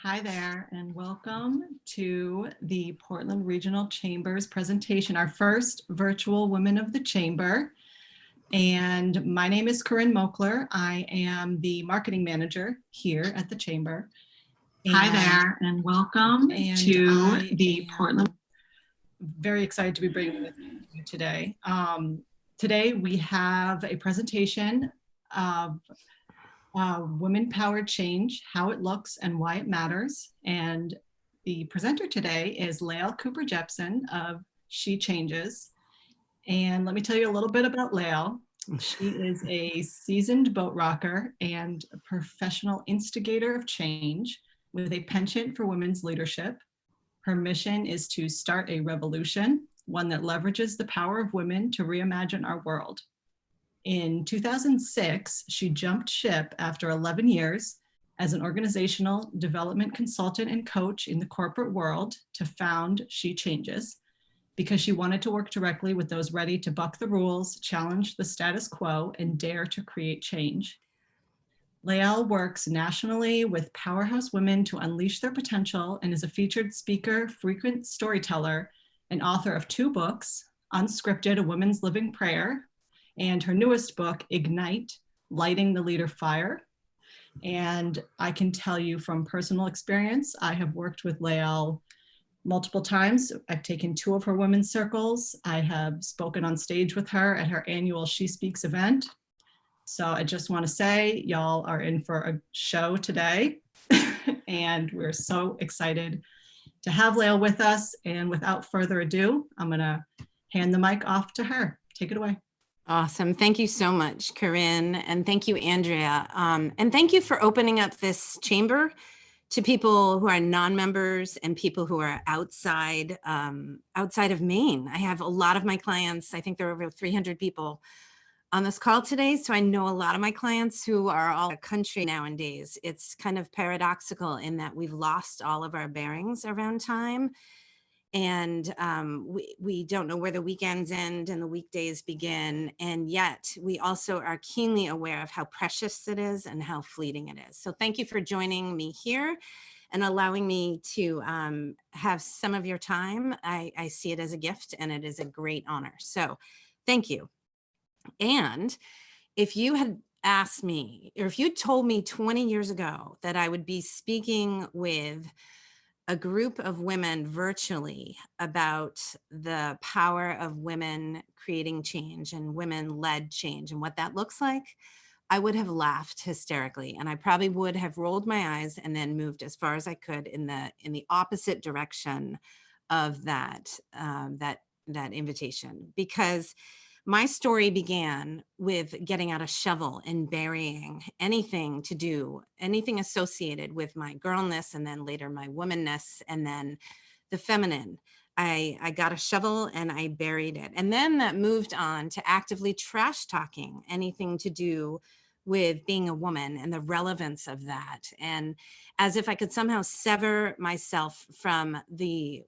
Hi there, and welcome to the Portland Regional Chamber's presentation, our first virtual Women of the Chamber. And my name is Corinne Mokler. I am the marketing manager here at the Chamber. Hi there, and welcome to the Portland. Very excited to be bringing this to you today. Today we have a presentation of Women-Powered Change, How It Looks and Why It Matters. And the presenter today is Lael Couper Jepson of SheChanges. And let me tell you a little bit about Lael. She is a seasoned boat rocker and a professional instigator of change with a penchant for women's leadership. Her mission is to start a revolution, one that leverages the power of women to reimagine our world. In 2006, she jumped ship after 11 years as an organizational development consultant and coach in the corporate world to found SheChanges, because she wanted to work directly with those ready to buck the rules, challenge the status quo, and dare to create change. Lael works nationally with powerhouse women to unleash their potential and is a featured speaker, frequent storyteller, and author of 2 books, Unscripted, A Woman's Living Prayer, and her newest book, Ignite, Lighting the Leader Fire. And I can tell you from personal experience, I have worked with Lael multiple times. I've taken 2 of her women's circles. I have spoken on stage with her at her annual She Speaks event. So I just want to say, y'all are in for a show today. And we're so excited to have Lael with us. And without further ado, I'm going to hand the mic off to her. Take it away. Awesome. Thank you so much, Corinne. And thank you, Andrea. And thank you for opening up this chamber to people who are non-members and people who are outside of Maine. I have a lot of my clients, I think there are over 300 people on this call today. So I know a lot of my clients who are all over the country nowadays. It's kind of paradoxical in that we've lost all of our bearings around time. And we don't know where the weekends end and the weekdays begin. And yet we also are keenly aware of how precious it is and how fleeting it is. So thank you for joining me here and allowing me to have some of your time. I see it as a gift and it is a great honor. So thank you. And if you had asked me, or if you told me 20 years ago that I would be speaking with a group of women virtually about the power of women creating change and women-led change and what that looks like, I would have laughed hysterically. And I probably would have rolled my eyes and then moved as far as I could in the opposite direction of that invitation. Because my story began with getting out a shovel and burying anything associated with my girlness and then later my womanness and then the feminine. I got a shovel and I buried it. And then that moved on to actively trash talking anything to do with being a woman and the relevance of that. And as if I could somehow sever myself from the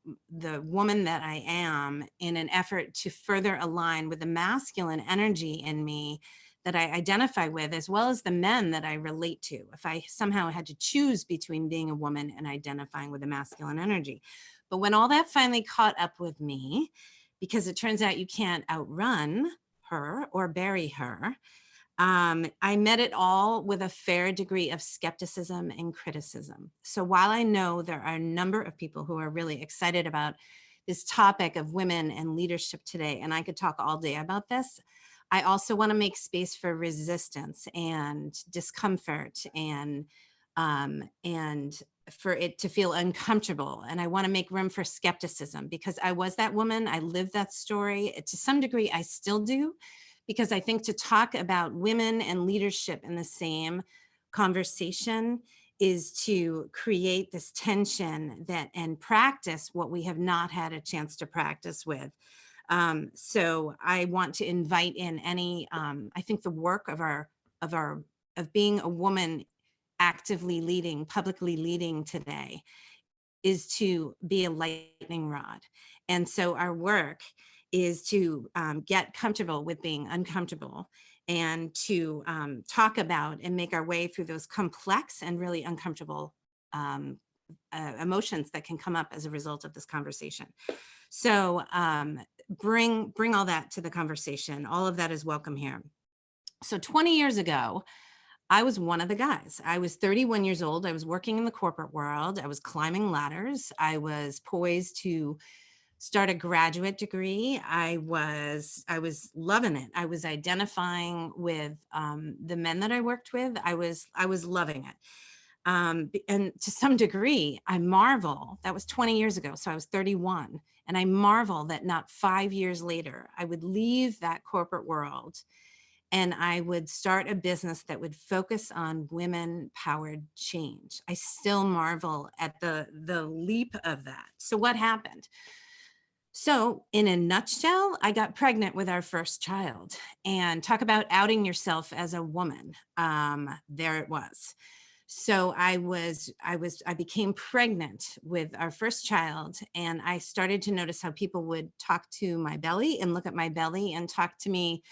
woman that I am in an effort to further align with the masculine energy in me that I identify with, as well as the men that I relate to, if I somehow had to choose between being a woman and identifying with the masculine energy. But when all that finally caught up with me, because it turns out you can't outrun her or bury her, I met it all with a fair degree of skepticism and criticism. So while I know there are a number of people who are really excited about this topic of women and leadership today, and I could talk all day about this, I also want to make space for resistance and discomfort and for it to feel uncomfortable. And I want to make room for skepticism because I was that woman. I lived that story. To some degree, I still do. Because I think to talk about women and leadership in the same conversation is to create this tension and practice what we have not had a chance to practice with. So I want to invite in any, I think the work of being a woman actively leading, publicly leading today is to be a lightning rod. And so our work is to get comfortable with being uncomfortable and to talk about and make our way through those complex and really uncomfortable emotions that can come up as a result of this conversation. So bring all that to the conversation. All of that is welcome here. So 20 years ago, I was one of the guys. I was 31 years old. I was working in the corporate world. I was climbing ladders. I was poised to start a graduate degree. I was loving it. I was identifying with the men that I worked with. I was loving it. And to some degree, I marvel, that was 20 years ago. So I was 31. And I marvel that not 5 years later, I would leave that corporate world and I would start a business that would focus on women-powered change. I still marvel at the leap of that. So what happened? So in a nutshell, I got pregnant with our first child, and talk about outing yourself as a woman. There it was. So I became pregnant with our first child, and I started to notice how people would talk to my belly and look at my belly and talk to me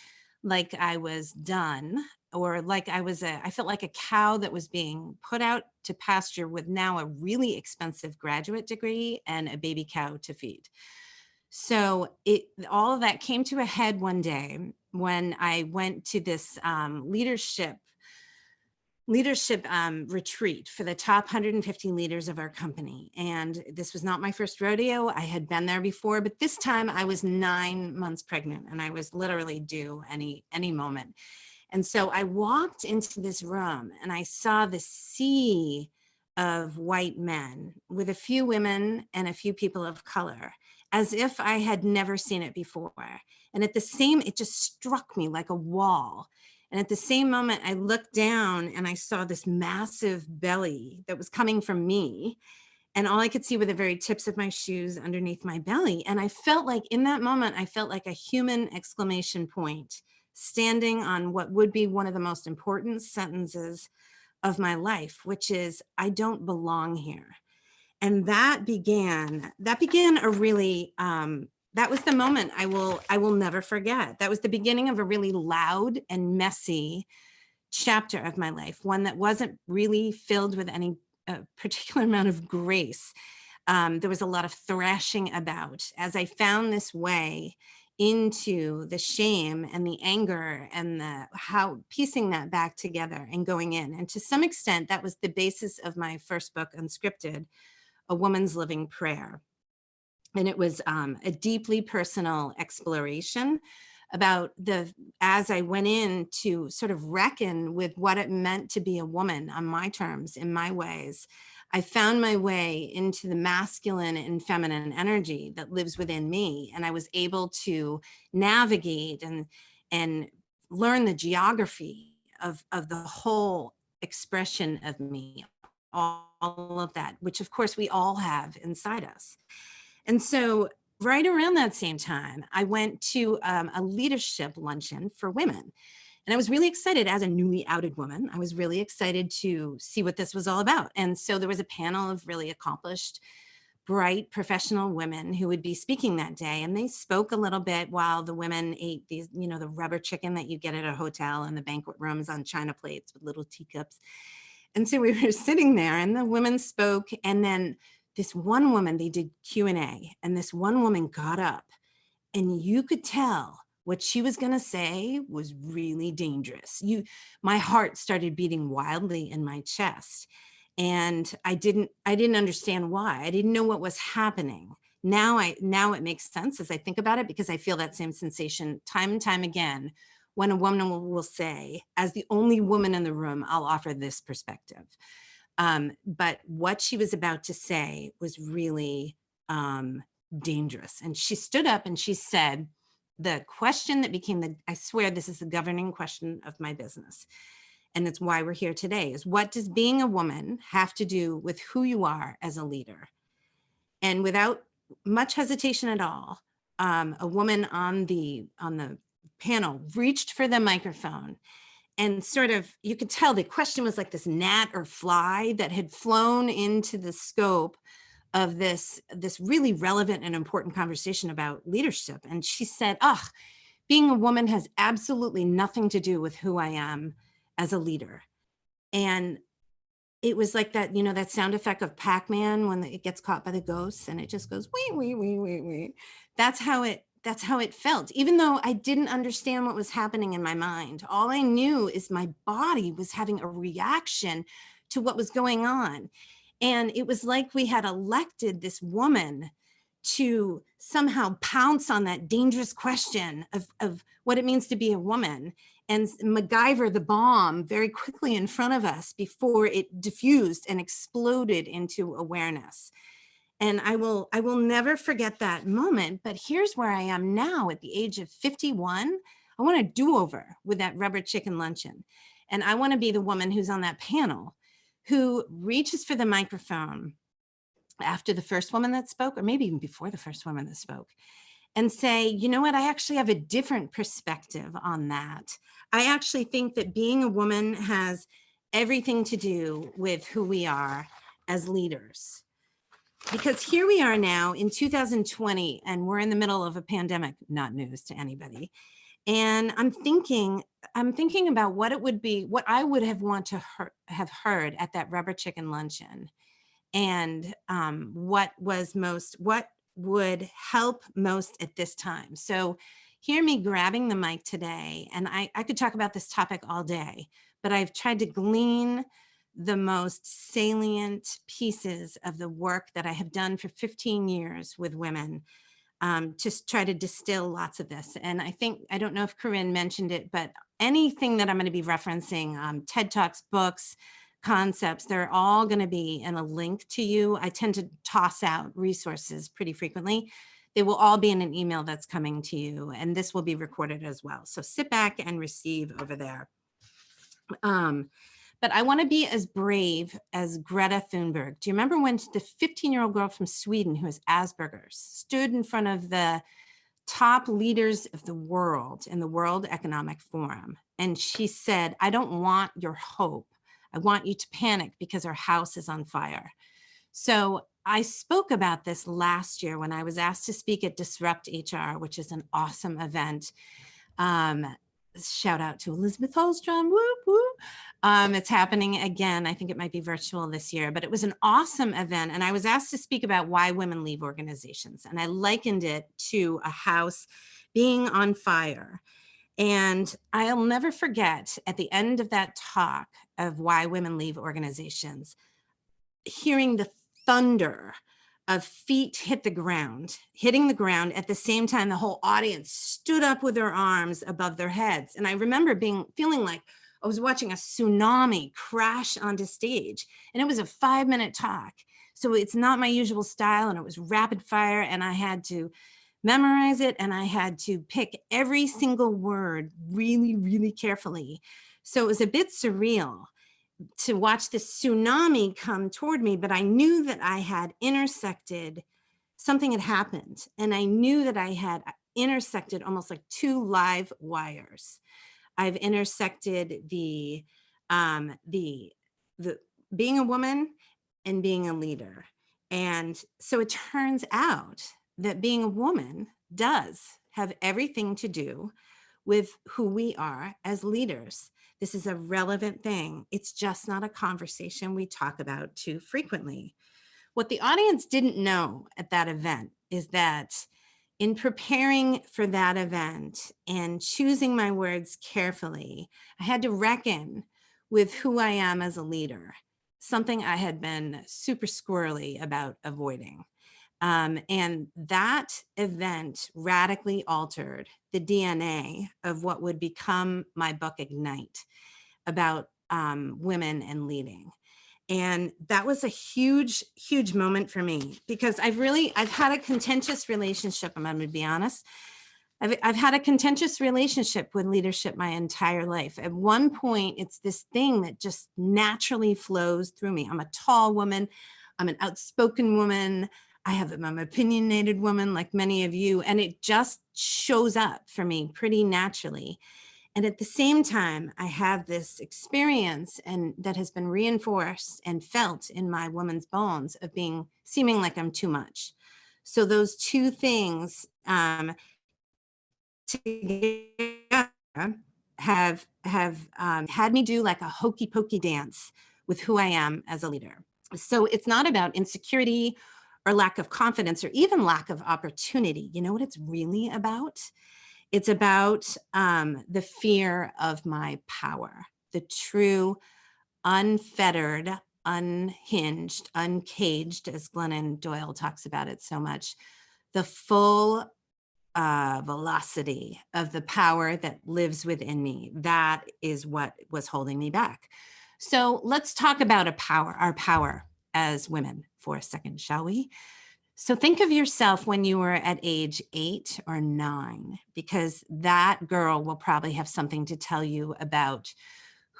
like I was done, or like I felt like a cow that was being put out to pasture with now a really expensive graduate degree and a baby cow to feed. So all of that came to a head one day when I went to this leadership retreat for the top 150 leaders of our company. And this was not my first rodeo. I had been there before, but this time I was 9 months pregnant and I was literally due any moment. And so I walked into this room and I saw the sea of white men with a few women and a few people of color, as if I had never seen it before. And it just struck me like a wall. And at the same moment, I looked down and I saw this massive belly that was coming from me. And all I could see were the very tips of my shoes underneath my belly. And I felt like in that moment, I felt like a human exclamation point standing on what would be one of the most important sentences of my life, which is, I don't belong here. And that began a really, that was the moment I will never forget. That was the beginning of a really loud and messy chapter of my life, one that wasn't really filled with any particular amount of grace. There was a lot of thrashing about as I found this way into the shame and the anger and how piecing that back together and going in. And to some extent, that was the basis of my first book, Unscripted, A Woman's Living Prayer. And it was a deeply personal exploration about as I went in to sort of reckon with what it meant to be a woman on my terms, in my ways. I found my way into the masculine and feminine energy that lives within me. And I was able to navigate and learn the geography of the whole expression of me, all of that, which of course we all have inside us. And so right around that same time, I went to a leadership luncheon for women. And I was really excited as a newly outed woman. I was really excited to see what this was all about. And so there was a panel of really accomplished, bright, professional women who would be speaking that day. And they spoke a little bit while the women ate these, the rubber chicken that you get at a hotel in the banquet rooms on china plates with little teacups. And so we were sitting there and the women spoke, and then this one woman, they did Q&A, and this one woman got up and you could tell what she was going to say was really dangerous. My heart started beating wildly in my chest, and I didn't understand why. I didn't know what was happening. Now it makes sense as I think about it, because I feel that same sensation time and time again when a woman will say, as the only woman in the room, I'll offer this perspective. But what she was about to say was really dangerous. And she stood up and she said, the question that became I swear this is the governing question of my business, and it's why we're here today, is what does being a woman have to do with who you are as a leader? And without much hesitation at all, a woman on the panel reached for the microphone, and sort of, you could tell the question was like this gnat or fly that had flown into the scope of this really relevant and important conversation about leadership. And she said, being a woman has absolutely nothing to do with who I am as a leader. And it was like that, that sound effect of Pac-Man when it gets caught by the ghosts and it just goes, wee, wee, wee, wee, wee. That's how it felt. Even though I didn't understand what was happening in my mind, all I knew is my body was having a reaction to what was going on. And it was like we had elected this woman to somehow pounce on that dangerous question of what it means to be a woman and MacGyver the bomb very quickly in front of us before it diffused and exploded into awareness. And I will never forget that moment. But here's where I am now at the age of 51. I want a do-over with that rubber chicken luncheon. And I want to be the woman who's on that panel who reaches for the microphone after the first woman that spoke, or maybe even before the first woman that spoke, and say, you know what, I actually have a different perspective on that. I actually think that being a woman has everything to do with who we are as leaders. Because here we are now in 2020, and we're in the middle of a pandemic, not news to anybody. And I'm thinking about what it would be, what I would have have heard at that rubber chicken luncheon, and what would help most at this time. So hear me grabbing the mic today, and I could talk about this topic all day, but I've tried to glean the most salient pieces of the work that I have done for 15 years with women, to try to distill lots of this. And I don't know if Corinne mentioned it, but anything that I'm going to be referencing, TED Talks, books, concepts, they're all going to be in a link to you. I tend to toss out resources pretty frequently. They will all be in an email that's coming to you, and this will be recorded as well. So sit back and receive over there. But I want to be as brave as Greta Thunberg. Do you remember when the 15-year-old girl from Sweden who has Asperger's stood in front of the top leaders of the world in the World Economic Forum, and she said, I don't want your hope. I want you to panic because our house is on fire. So I spoke about this last year when I was asked to speak at Disrupt HR, which is an awesome event. Shout out to Elizabeth Holstrom, whoop, whoop. It's happening again. I think it might be virtual this year, but it was an awesome event. And I was asked to speak about why women leave organizations. And I likened it to a house being on fire. And I'll never forget at the end of that talk of why women leave organizations, hearing the thunder of feet hitting the ground at the same time the whole audience stood up with their arms above their heads. And I remember feeling like I was watching a tsunami crash onto stage, and it was a 5-minute talk. So it's not my usual style, and it was rapid fire, and I had to memorize it, and I had to pick every single word really, really carefully. So it was a bit surreal to watch this tsunami come toward me, but I knew that I had intersected, something had happened, and I knew that I had intersected almost like 2 live wires. I've intersected the being a woman and being a leader. And so it turns out that being a woman does have everything to do with who we are as leaders. This is a relevant thing. It's just not a conversation we talk about too frequently. What the audience didn't know at that event is that in preparing for that event and choosing my words carefully, I had to reckon with who I am as a leader, something I had been super squirrely about avoiding. And that event radically altered the DNA of what would become my book, Ignite, about women and leading. And that was a huge, huge moment for me, because I've had a contentious relationship. I'm going to be honest. I've had a contentious relationship with leadership my entire life. At one point, it's this thing that just naturally flows through me. I'm a tall woman. I'm an outspoken woman. I'm an opinionated woman like many of you, and it just shows up for me pretty naturally. And at the same time, I have this experience and that has been reinforced and felt in my woman's bones of seeming like I'm too much. So those two things together have had me do like a hokey pokey dance with who I am as a leader. So it's not about insecurity or lack of confidence or even lack of opportunity. You know what it's really about? It's about the fear of my power, the true, unfettered, unhinged, uncaged, as Glennon Doyle talks about it so much, the full velocity of the power that lives within me. That is what was holding me back. So let's talk about our power as women for a second, shall we? So think of yourself when you were at age 8 or 9, because that girl will probably have something to tell you about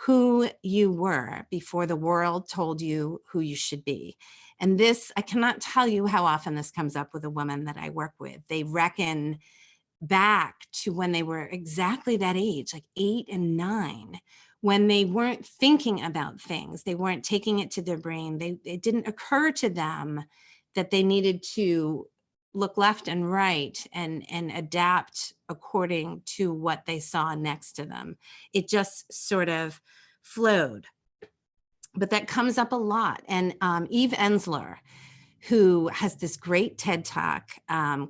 who you were before the world told you who you should be. And this, I cannot tell you how often this comes up with a woman that I work with. They reckon back to when they were exactly that age, like 8 and 9, when they weren't thinking about things. They weren't taking it to their brain. It didn't occur to them that they needed to look left and right and adapt according to what they saw next to them. It just sort of flowed. But that comes up a lot. And Eve Ensler, who has this great TED Talk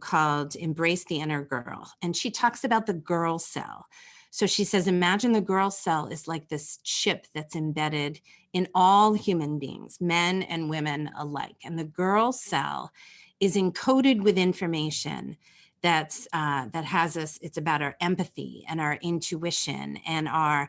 called Embrace the Inner Girl. And she talks about the girl cell. So she says, imagine the girl cell is like this chip that's embedded in all human beings, men and women alike. And the girl cell is encoded with information that has us, it's about our empathy and our intuition and our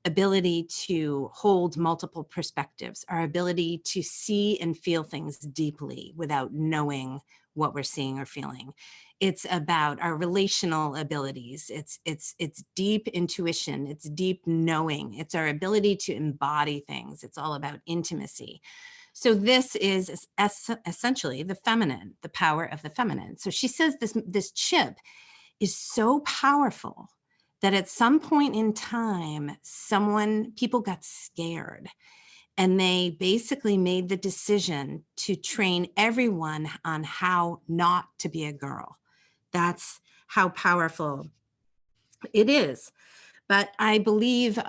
ability to hold multiple perspectives, our ability to see and feel things deeply without knowing what we're seeing or feeling. It's about our relational abilities. It's deep intuition. It's deep knowing. It's our ability to embody things. It's all about intimacy. So this is essentially the feminine, the power of the feminine. So she says this chip is so powerful that at some point in time, people got scared, and they basically made the decision to train everyone on how not to be a girl. That's how powerful it is. But I believe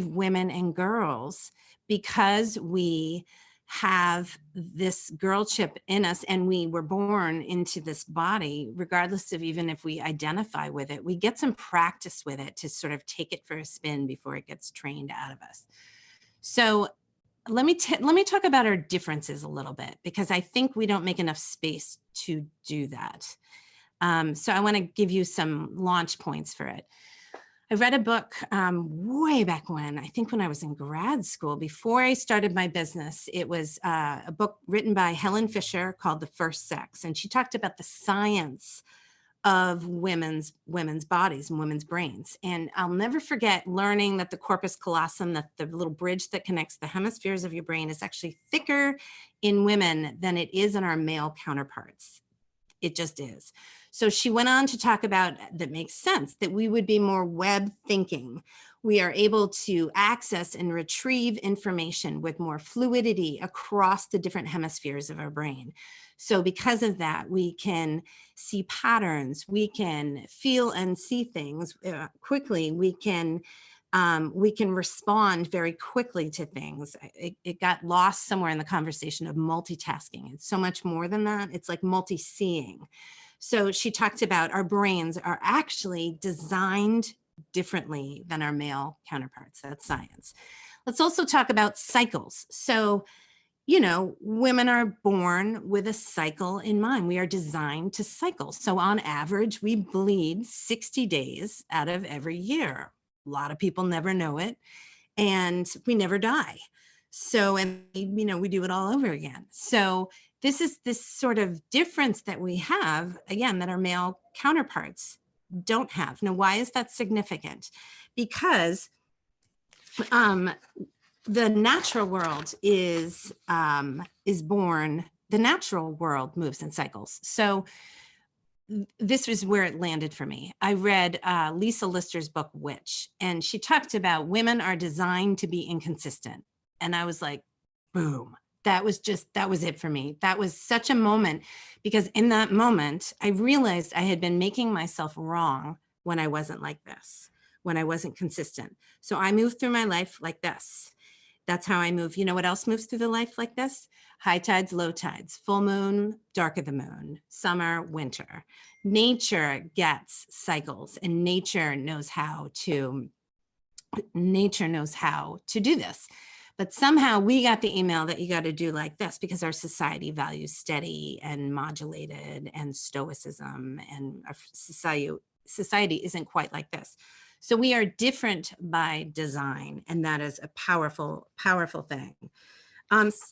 women and girls, because we have this girl chip in us and we were born into this body, regardless of even if we identify with it, we get some practice with it to sort of take it for a spin before it gets trained out of us. So let me talk about our differences a little bit, because I think we don't make enough space to do that. So I want to give you some launch points for it. I read a book way back when, I think when I was in grad school, before I started my business. It was a book written by Helen Fisher called The First Sex. And she talked about the science of women's bodies and women's brains. And I'll never forget learning that the corpus callosum, that the little bridge that connects the hemispheres of your brain, is actually thicker in women than it is in our male counterparts. It just is. So she went on to talk about, that makes sense, that we would be more web thinking. We are able to access and retrieve information with more fluidity across the different hemispheres of our brain. So because of that, we can see patterns, we can feel and see things quickly, we can respond very quickly to things. It got lost somewhere in the conversation of multitasking. It's so much more than that. It's like multi-seeing. So she talked about our brains are actually designed differently than our male counterparts. That's science. Let's also talk about cycles. So, women are born with a cycle in mind. We are designed to cycle. So on average, we bleed 60 days out of every year. A lot of people never know it, and we never die. So, and we do it all over again. So this is this sort of difference that we have, again, that our male counterparts don't have. Now, why is that significant? Because the natural world is born, the natural world moves in cycles. So this was where it landed for me. I read Lisa Lister's book, Witch, and she talked about women are designed to be inconsistent. And I was like, boom, that was it for me. That was such a moment, because in that moment, I realized I had been making myself wrong when I wasn't like this, when I wasn't consistent. So I moved through my life like this. That's how I move. You know what else moves through the life like this? High tides, low tides, full moon, dark of the moon, summer, winter. Nature gets cycles, and nature knows how to do this. But somehow we got the email that you got to do like this because our society values steady and modulated and stoicism, and our society isn't quite like this. So we are different by design, and that is a powerful, powerful thing.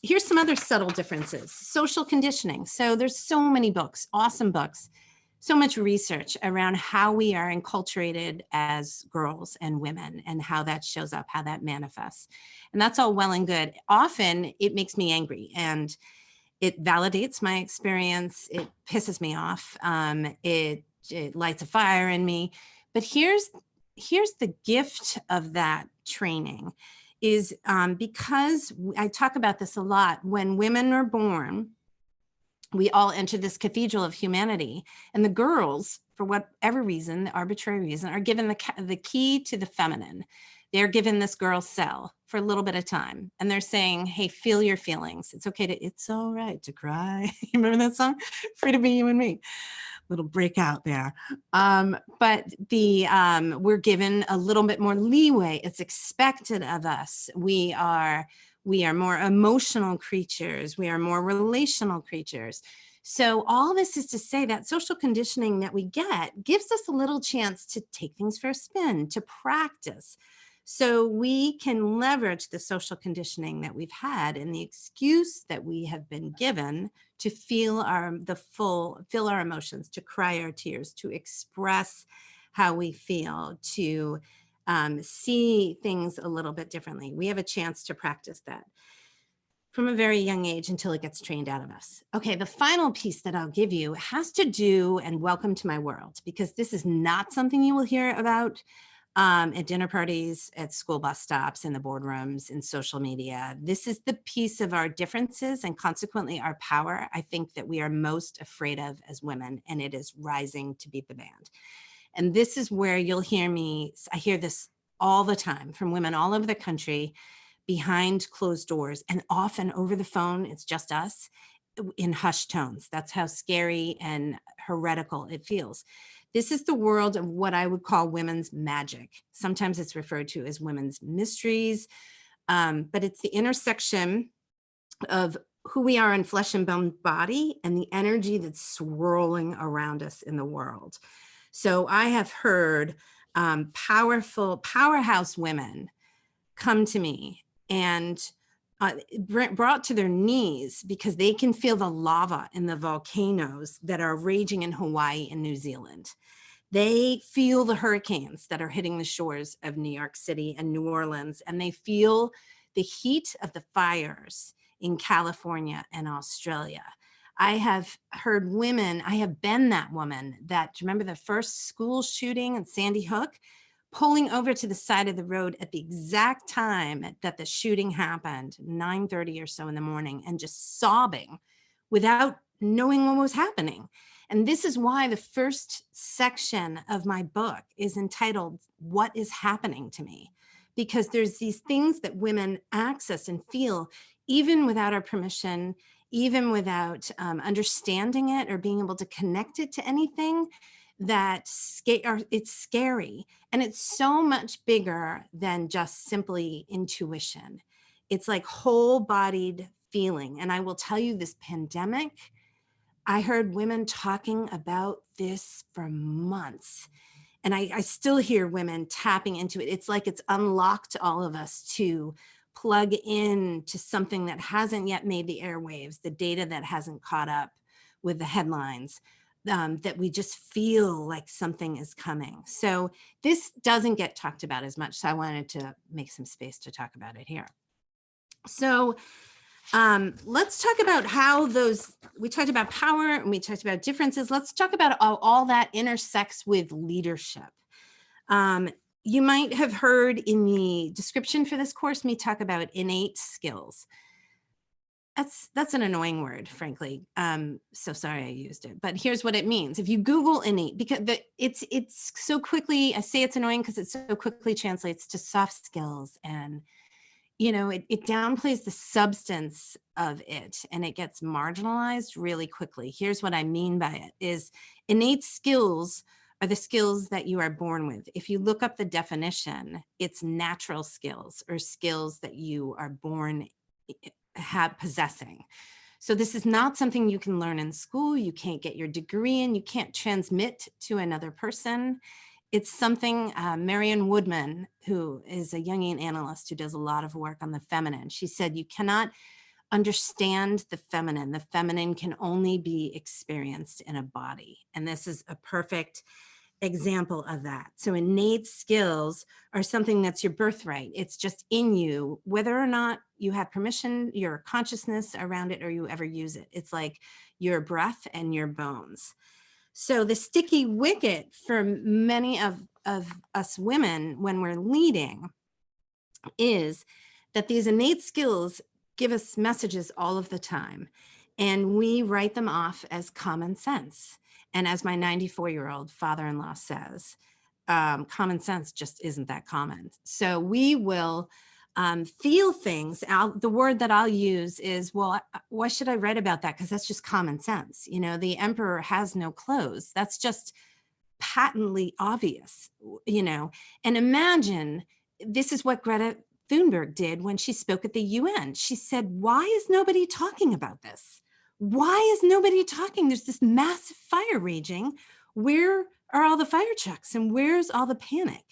Here's some other subtle differences. Social conditioning. So there's so many books, awesome books, so much research around how we are enculturated as girls and women and how that shows up, how that manifests. And that's all well and good. Often it makes me angry and it validates my experience. It pisses me off. It lights a fire in me. But here's the gift of that training is because I talk about this a lot. When women are born, we all enter this cathedral of humanity, and the girls, for whatever reason, the arbitrary reason, are given the key to the feminine. They're given this girl cell for a little bit of time, and they're saying, hey, feel your feelings. It's okay it's all right to cry. You remember that song? Free to be you and me. Little breakout there. But we're given a little bit more leeway. It's expected of us. We are more emotional creatures. We are more relational creatures. So all this is to say that social conditioning that we get gives us a little chance to take things for a spin, to practice. So we can leverage the social conditioning that we've had and the excuse that we have been given to feel our emotions, to cry our tears, to express how we feel, to see things a little bit differently. We have a chance to practice that from a very young age until it gets trained out of us. Okay, the final piece that I'll give you has to do, and welcome to my world, because this is not something you will hear about at dinner parties, at school bus stops, in the boardrooms, in social media. This is the piece of our differences and consequently our power, I think, that we are most afraid of as women, and it is rising to beat the band. And this is where you'll hear me, I hear this all the time from women all over the country behind closed doors, and often over the phone, it's just us in hushed tones. That's how scary and heretical it feels. This is the world of what I would call women's magic. Sometimes it's referred to as women's mysteries, but it's the intersection of who we are in flesh and bone body and the energy that's swirling around us in the world. So I have heard powerful powerhouse women come to me and brought to their knees because they can feel the lava in the volcanoes that are raging in Hawaii and New Zealand. They feel the hurricanes that are hitting the shores of New York City and New Orleans, and they feel the heat of the fires in California and Australia. I have heard women, I have been that woman that, remember the first school shooting at Sandy Hook? Pulling over to the side of the road at the exact time that the shooting happened, 9:30 or so in the morning, and just sobbing without knowing what was happening. And this is why the first section of my book is entitled, What is Happening to Me? Because there's these things that women access and feel even without our permission, even without understanding it or being able to connect it to anything, that it's scary. And it's so much bigger than just simply intuition. It's like whole-bodied feeling. And I will tell you, this pandemic, I heard women talking about this for months. And I still hear women tapping into it. It's like it's unlocked all of us to plug in to something that hasn't yet made the airwaves, the data that hasn't caught up with the headlines. That we just feel like something is coming. So this doesn't get talked about as much. So I wanted to make some space to talk about it here. So let's talk about how we talked about power and we talked about differences. Let's talk about how all that intersects with leadership. You might have heard in the description for this course, me talk about innate skills. That's an annoying word, frankly. So sorry I used it, but here's what it means. If you Google innate, because it's so quickly, I say it's annoying because it so quickly translates to soft skills and, it downplays the substance of it, and it gets marginalized really quickly. Here's what I mean by it is innate skills are the skills that you are born with. If you look up the definition, it's natural skills or skills that you are born possessing. So this is not something you can learn in school. You can't get your degree in, you can't transmit to another person. It's something Marion Woodman, who is a Jungian analyst who does a lot of work on the feminine, she said, you cannot understand the feminine. The feminine can only be experienced in a body. And this is a perfect example of that. So innate skills are something that's your birthright. It's just in you, whether or not you have permission, your consciousness around it, or you ever use it. It's like your breath and your bones. So the sticky wicket for many of us women when we're leading is that these innate skills give us messages all of the time, and we write them off as common sense. And as my 94-year-old father-in-law says, common sense just isn't that common. So we will feel things. The word that I'll use is, well, why should I write about that? Because that's just common sense. The emperor has no clothes. That's just patently obvious, and imagine this is what Greta Thunberg did when she spoke at the UN. She said, why is nobody talking about this? Why is nobody talking? There's this massive fire raging. Where are all the fire trucks and where's all the panic?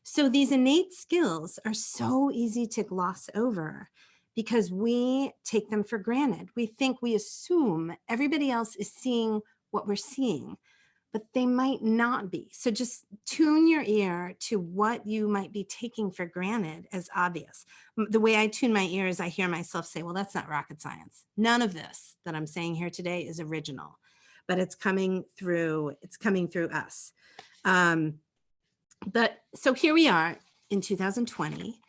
So these innate skills are so easy to gloss over because we take them for granted. We assume everybody else is seeing what we're seeing, but they might not be. So just tune your ear to what you might be taking for granted as obvious. The way I tune my ear is I hear myself say, well, that's not rocket science. None of this that I'm saying here today is original, but it's coming through us. But so here we are in 2020,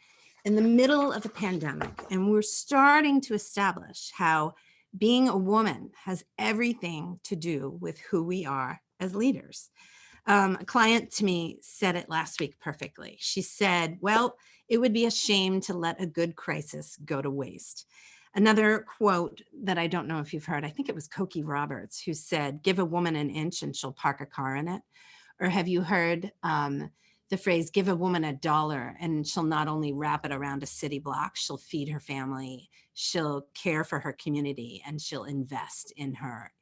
in the middle of a pandemic, and we're starting to establish how being a woman has everything to do with who we are as leaders. A client to me said it last week perfectly. She said, well, it would be a shame to let a good crisis go to waste. Another quote that I don't know if you've heard, I think it was Cokie Roberts, who said, give a woman an inch and she'll park a car in it. Or have you heard the phrase, give a woman $1 and she'll not only wrap it around a city block, she'll feed her family, she'll care for her community, and she'll invest in her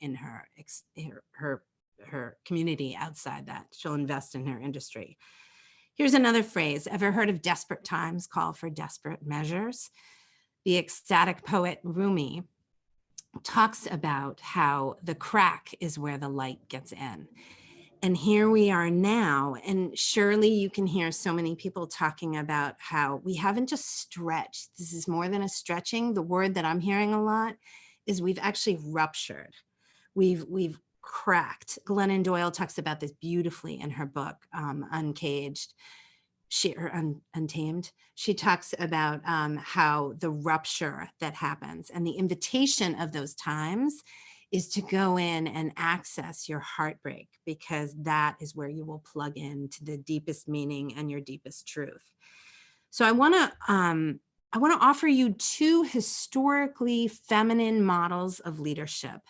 community outside that. She'll invest in her industry. Here's another phrase. Ever heard of desperate times call for desperate measures? The ecstatic poet Rumi talks about how the crack is where the light gets in. And here we are now, and surely you can hear so many people talking about how we haven't just stretched. This is more than a stretching. The word that I'm hearing a lot is we've actually ruptured. We've cracked. Glennon Doyle talks about this beautifully in her book, Uncaged, Untamed. She talks about how the rupture that happens and the invitation of those times is to go in and access your heartbreak, because that is where you will plug into the deepest meaning and your deepest truth. So I want to offer you two historically feminine models of leadership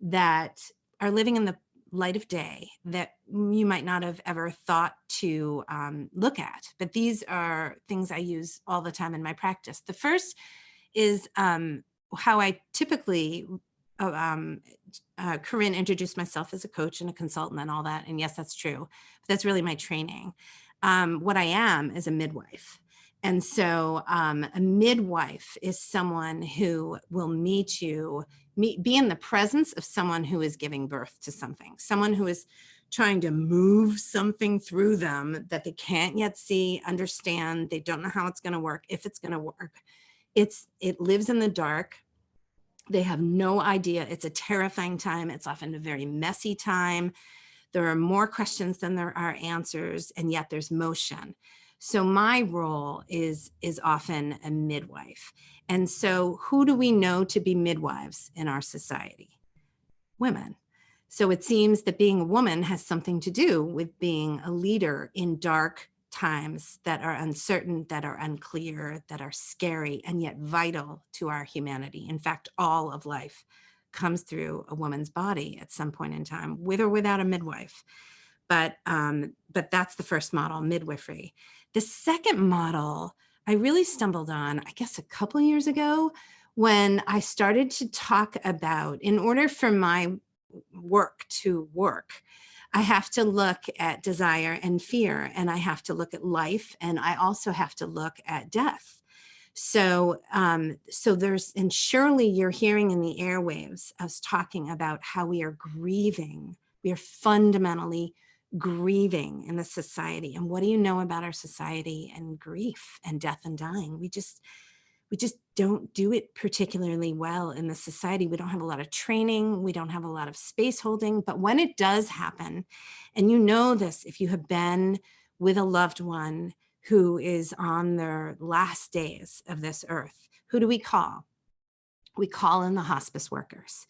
that are living in the light of day that you might not have ever thought to look at. But these are things I use all the time in my practice. The first is how I typically, Corinne introduced myself as a coach and a consultant and all that. And yes, that's true. But that's really my training. What I am is a midwife. And so a midwife is someone who will be in the presence of someone who is giving birth to something, someone who is trying to move something through them that they can't yet see, understand. They don't know how it's going to work, if it's going to work. It lives in the dark. They have no idea. It's a terrifying time. It's often a very messy time. There are more questions than there are answers, and yet there's motion. So my role is often a midwife. And so who do we know to be midwives in our society? Women. So it seems that being a woman has something to do with being a leader in dark, times that are uncertain, that are unclear, that are scary, and yet vital to our humanity. In fact, all of life comes through a woman's body at some point in time, with or without a midwife. But that's the first model, midwifery. The second model I really stumbled on, I guess, a couple years ago, when I started to talk about, in order for my work to work, I have to look at desire and fear, and I have to look at life, and I also have to look at death. So there's, and surely you're hearing in the airwaves us talking about how we are grieving. We are fundamentally grieving in the society. And what do you know about our society and grief and death and dying? We just don't do it particularly well in the society. We don't have a lot of training. We don't have a lot of space holding. But when it does happen, and you know this, if you have been with a loved one who is on their last days of this earth, who do we call? We call in the hospice workers.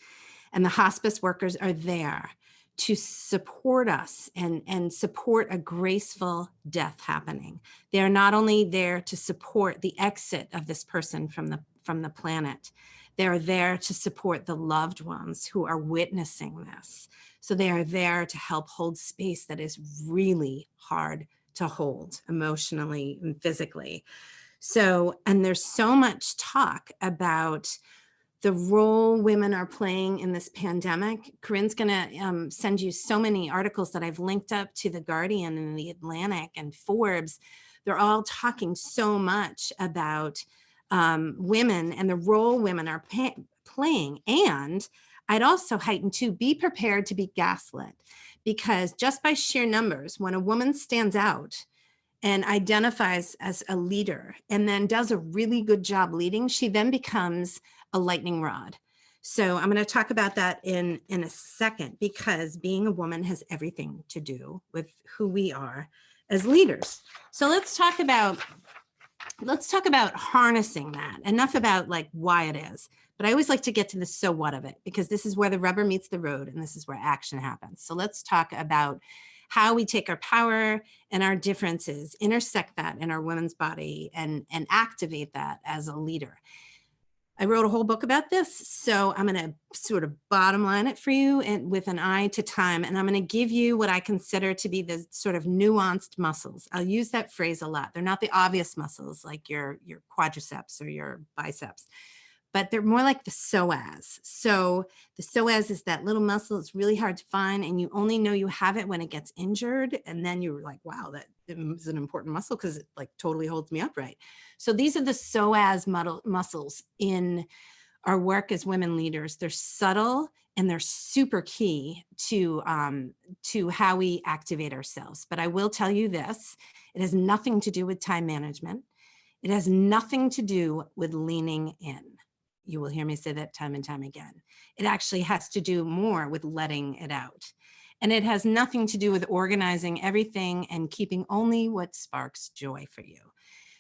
And the hospice workers are there to support us and support a graceful death happening. They are not only there to support the exit of this person from the planet, they are there to support the loved ones who are witnessing this. So they are there to help hold space that is really hard to hold emotionally and physically. So, and there's so much talk about the role women are playing in this pandemic. Corinne's gonna send you so many articles that I've linked up to The Guardian and The Atlantic and Forbes. They're all talking so much about women and the role women are playing. And I'd also heighten to be prepared to be gaslit, because just by sheer numbers, when a woman stands out and identifies as a leader and then does a really good job leading, she then becomes a lightning rod. So I'm going to talk about that in a second, because being a woman has everything to do with who we are as leaders. So let's talk about harnessing that. Enough about like why it is, but I always like to get to the so what of it, because this is where the rubber meets the road and this is where action happens. So let's talk about how we take our power and our differences, intersect that in our women's body, and activate that as a leader. I wrote a whole book about this, so I'm going to sort of bottom line it for you, and with an eye to time, and I'm going to give you what I consider to be the sort of nuanced muscles. I'll use that phrase a lot. They're not the obvious muscles like your quadriceps or your biceps, but they're more like the psoas. So the psoas is that little muscle. It's really hard to find, and you only know you have it when it gets injured. And then you're like, wow, that is an important muscle because it like totally holds me upright. So these are the psoas muscles in our work as women leaders. They're subtle and they're super key to how we activate ourselves. But I will tell you this, it has nothing to do with time management. It has nothing to do with leaning in. You will hear me say that time and time again. It actually has to do more with letting it out. And it has nothing to do with organizing everything and keeping only what sparks joy for you.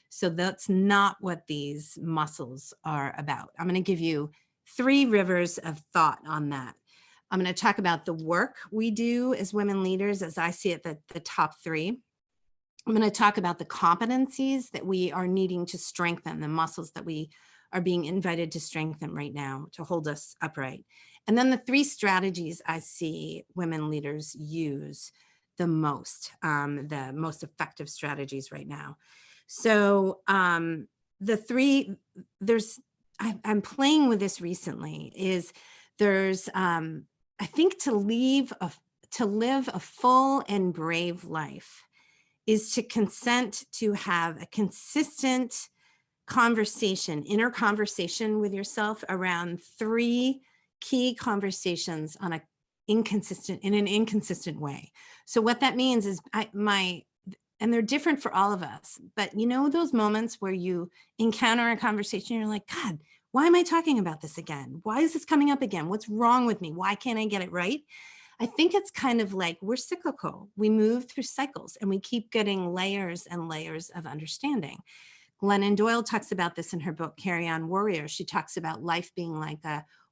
So that's not what these muscles are about. I'm going to give you 3 rivers of thought on that. I'm going to talk about the work we do as women leaders, as I see it, the top 3. I'm going to talk about the competencies that we are needing to strengthen, the muscles that we are being invited to strengthen right now to hold us upright. And then the 3 strategies I see women leaders use the most effective strategies right now. So the 3, I'm playing with this recently, is there's, I think to live a full and brave life is to consent to have a consistent inner conversation with yourself around 3 key conversations in an inconsistent way. So what that means is and they're different for all of us, but you know those moments where you encounter a conversation, you're like, God, why am I talking about this again? Why is this coming up again? What's wrong with me? Why can't I get it right? I think it's kind of like we're cyclical. We move through cycles and we keep getting layers and layers of understanding. Glennon Doyle talks about this in her book, Carry On Warrior. She talks about life being like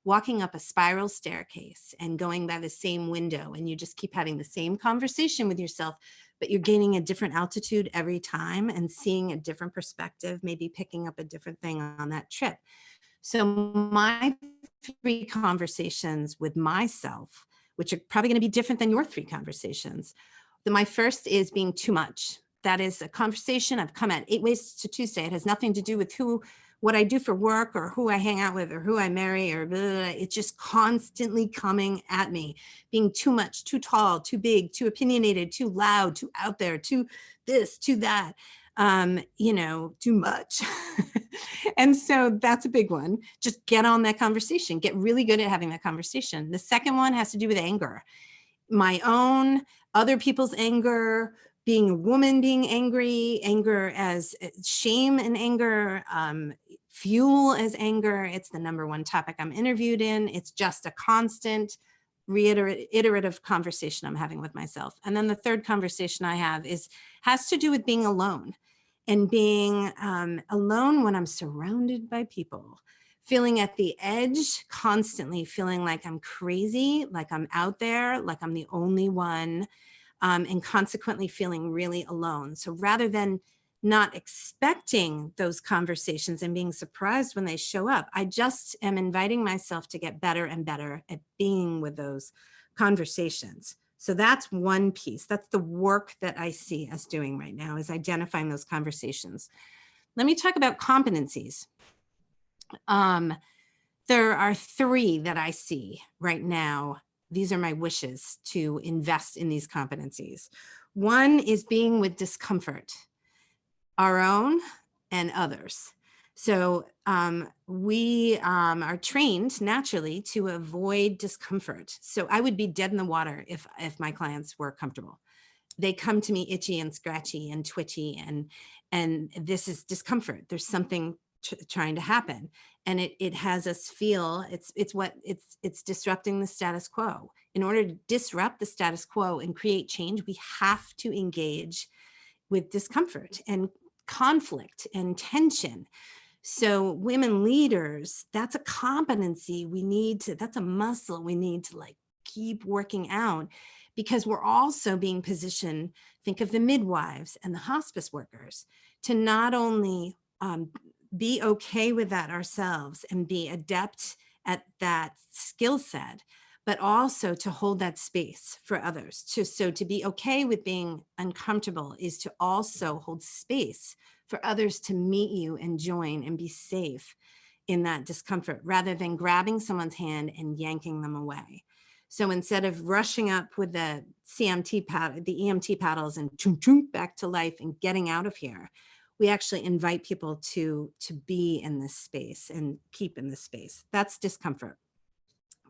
walking up a spiral staircase and going by the same window, and you just keep having the same conversation with yourself but you're gaining a different altitude every time and seeing a different perspective, maybe picking up a different thing on that trip. So my 3 conversations with myself, which are probably going to be different than your 3 conversations. My first is being too much. That is a conversation I've come at 8 ways to Tuesday. It has nothing to do with what I do for work or who I hang out with or who I marry or blah, blah, blah. It's just constantly coming at me, being too much, too tall, too big, too opinionated, too loud, too out there, too this, too that, too much. And so that's a big one. Just get on that conversation, get really good at having that conversation. The second one has to do with anger, my own, other people's anger, being a woman, being angry, anger as shame and anger, fuel as anger. It's the #1 topic I'm interviewed in. It's just a constant iterative conversation I'm having with myself. And then the third conversation I have has to do with being alone, and being alone when I'm surrounded by people, feeling at the edge, constantly feeling like I'm crazy, like I'm out there, like I'm the only one, and consequently feeling really alone. So rather than not expecting those conversations and being surprised when they show up, I just am inviting myself to get better and better at being with those conversations. So that's one piece. That's the work that I see us doing right now, is identifying those conversations. Let me talk about competencies. There are 3 that I see right now. These are my wishes to invest in these competencies. One is being with discomfort, our own and others. So we are trained naturally to avoid discomfort. So I would be dead in the water if my clients were comfortable. They come to me itchy and scratchy and twitchy, and this is discomfort. There's something trying to happen, and it has us feel it's disrupting the status quo. In order to disrupt the status quo and create change, we have to engage with discomfort and conflict and tension. So women leaders, that's a competency that's a muscle we need to keep working out, because we're also being positioned, think of the midwives and the hospice workers, to not only be okay with that ourselves and be adept at that skill set, but also to hold that space for others. So to be okay with being uncomfortable is to also hold space for others to meet you and join and be safe in that discomfort, rather than grabbing someone's hand and yanking them away. So instead of rushing up with the EMT paddles and choom choom back to life and getting out of here, we actually invite people to be in this space and keep in this space. That's discomfort.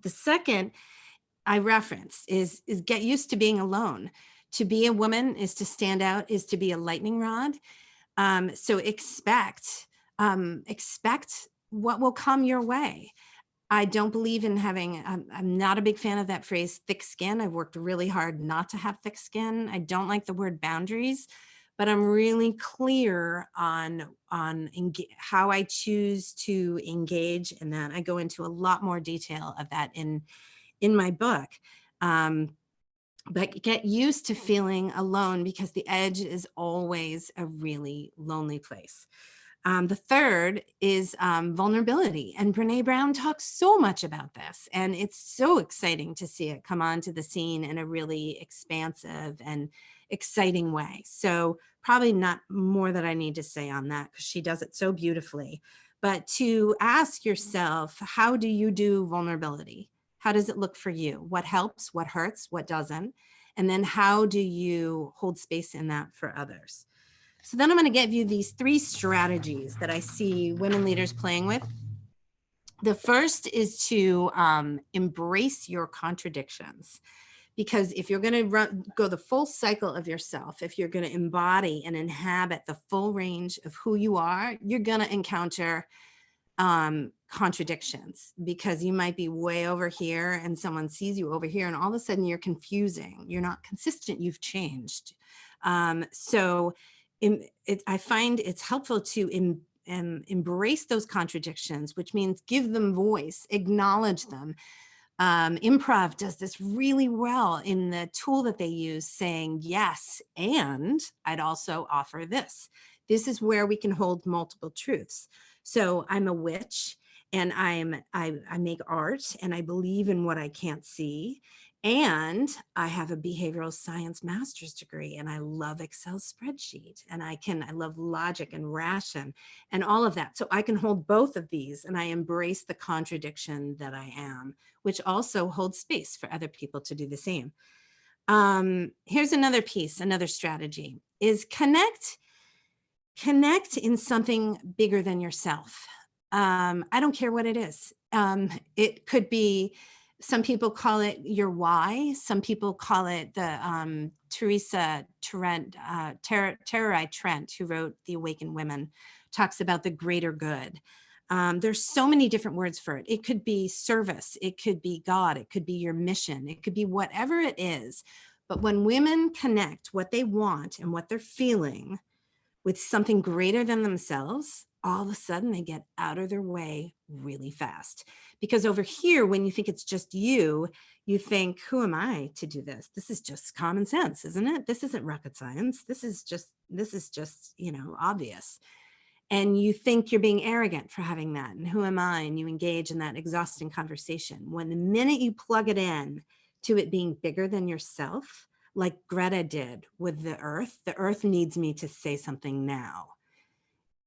The second I referenced is get used to being alone. To be a woman is to stand out, is to be a lightning rod. So expect what will come your way. I don't believe in having, I'm not a big fan of that phrase, thick skin. I've worked really hard not to have thick skin. I don't like the word boundaries, but I'm really clear on how I choose to engage in that. I go into a lot more detail of that in my book. But get used to feeling alone, because the edge is always a really lonely place. The third is vulnerability. And Brene Brown talks so much about this. And it's so exciting to see it come onto the scene in a really expansive and exciting way. So probably not more that I need to say on that, because she does it so beautifully. But to ask yourself, how do you do vulnerability? How does it look for you? What helps, what hurts, what doesn't? And then how do you hold space in that for others? So then I'm going to give you these 3 strategies that I see women leaders playing with. The first is to embrace your contradictions. Because if you're going to go the full cycle of yourself, if you're going to embody and inhabit the full range of who you are, you're going to encounter contradictions, because you might be way over here and someone sees you over here, and all of a sudden you're confusing. You're not consistent. You've changed. So I find it's helpful to embrace those contradictions, which means give them voice, acknowledge them, Improv does this really well in the tool that they use, saying, yes, and I'd also offer this. This is where we can hold multiple truths. So I'm a witch, and I make art, and I believe in what I can't see. And I have a behavioral science master's degree, and I love Excel spreadsheet, and I love logic and ration and all of that. So I can hold both of these, and I embrace the contradiction that I am, which also holds space for other people to do the same. Here's another piece, another strategy is connect in something bigger than yourself. I don't care what it is. It could be, some people call it your why. Some people call it the Teresa Trent, Tererai Trent, who wrote The Awakened Women, talks about the greater good. There's so many different words for it. It could be service. It could be God. It could be your mission. It could be whatever it is. But when women connect what they want and what they're feeling with something greater than themselves, all of a sudden they get out of their way really fast. Because over here, when you think it's just you think, who am I to do this? This is just common sense, isn't it? This isn't rocket science. This is just, obvious. And you think you're being arrogant for having that. And who am I? And you engage in that exhausting conversation. When the minute you plug it in to it being bigger than yourself, like Greta did with the earth needs me to say something now.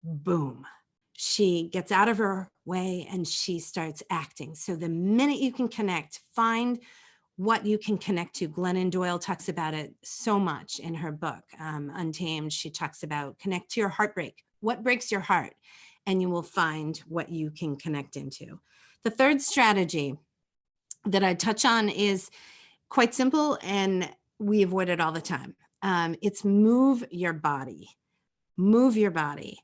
Boom. She gets out of her way and she starts acting. So the minute you can connect, find what you can connect to. Glennon Doyle talks about it so much in her book, Untamed. She talks about connect to your heartbreak. What breaks your heart? And you will find what you can connect into. The third strategy that I touch on is quite simple, and we avoid it all the time. It's move your body. Move your body.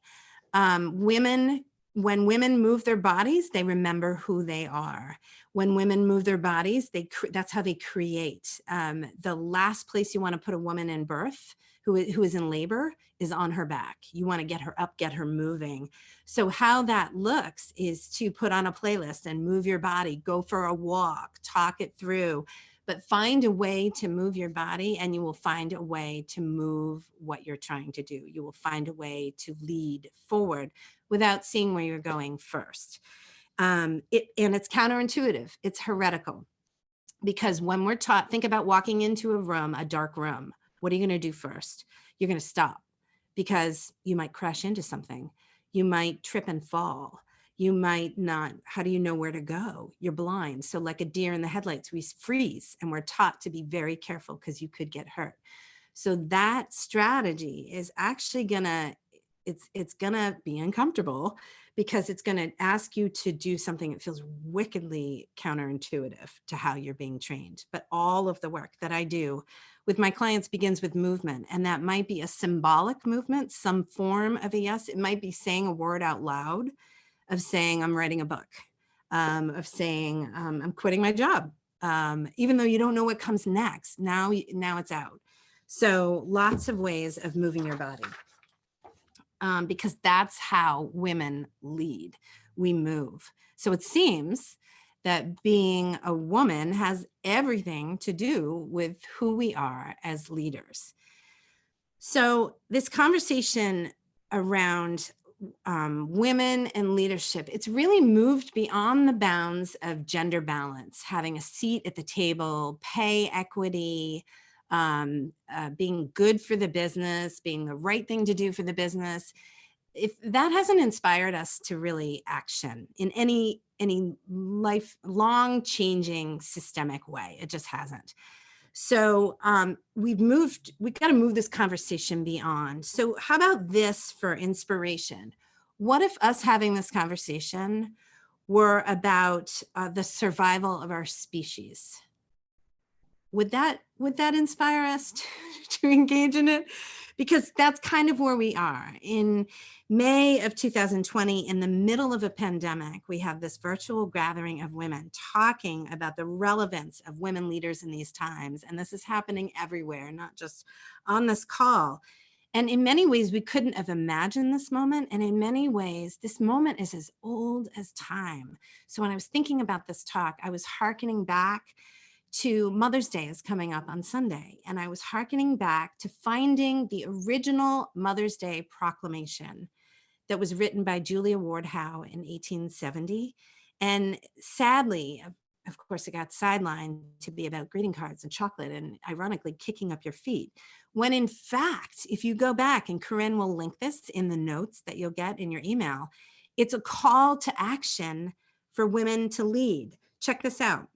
When women move their bodies, they remember who they are. When women move their bodies, that's how they create. The last place you want to put a woman in birth who is in labor is on her back. You want to get her up, get her moving. So how that looks is to put on a playlist and move your body, go for a walk, talk it through, but find a way to move your body, and you will find a way to move what you're trying to do. You will find a way to lead forward without seeing where you're going first. And it's counterintuitive. It's heretical. Because when we're taught, think about walking into a room, a dark room. What are you going to do first? You're going to stop, because you might crash into something. You might trip and fall. You might not. How do you know where to go? You're blind. So like a deer in the headlights, we freeze, and we're taught to be very careful because you could get hurt. So that strategy is actually it's gonna be uncomfortable, because it's gonna ask you to do something that feels wickedly counterintuitive to how you're being trained. But all of the work that I do with my clients begins with movement, and that might be a symbolic movement, some form of a yes. It might be saying a word out loud, of saying I'm writing a book, of saying I'm quitting my job, even though you don't know what comes next. Now it's out. So lots of ways of moving your body, because that's how women lead. We move. So it seems that being a woman has everything to do with who we are as leaders. So this conversation around women and leadership, it's really moved beyond the bounds of gender balance, having a seat at the table, pay equity, being good for the business, being the right thing to do for the business. If that hasn't inspired us to really action in any lifelong changing systemic way, it just hasn't. So we've got to move this conversation beyond. So how about this for inspiration? What if us having this conversation were about the survival of our species? Would that inspire us to engage in it? Because that's kind of where we are. In May of 2020, in the middle of a pandemic, we have this virtual gathering of women talking about the relevance of women leaders in these times. And this is happening everywhere, not just on this call. And in many ways, we couldn't have imagined this moment. And in many ways, this moment is as old as time. So when I was thinking about this talk, I was hearkening back to Mother's Day is coming up on Sunday. And I was hearkening back to finding the original Mother's Day proclamation that was written by Julia Ward Howe in 1870. And sadly, of course, it got sidelined to be about greeting cards and chocolate and ironically kicking up your feet. When in fact, if you go back, and Corinne will link this in the notes that you'll get in your email, it's a call to action for women to lead. Check this out.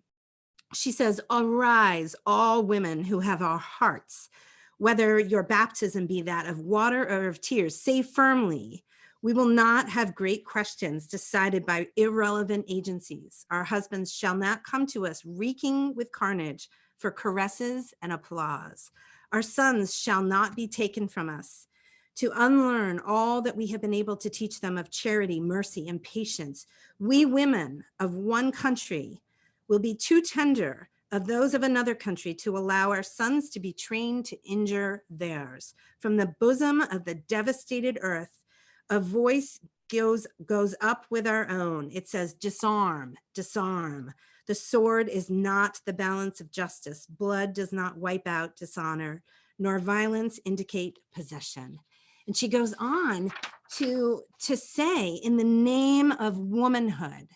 She says, arise, all women who have our hearts, whether your baptism be that of water or of tears, say firmly, we will not have great questions decided by irrelevant agencies. Our husbands shall not come to us reeking with carnage for caresses and applause. Our sons shall not be taken from us to unlearn all that we have been able to teach them of charity, mercy, and patience. We women of one country will be too tender of those of another country to allow our sons to be trained to injure theirs. From the bosom of the devastated earth, a voice goes up with our own. It says, disarm, disarm. The sword is not the balance of justice. Blood does not wipe out dishonor, nor violence indicate possession. And she goes on to say, in the name of womanhood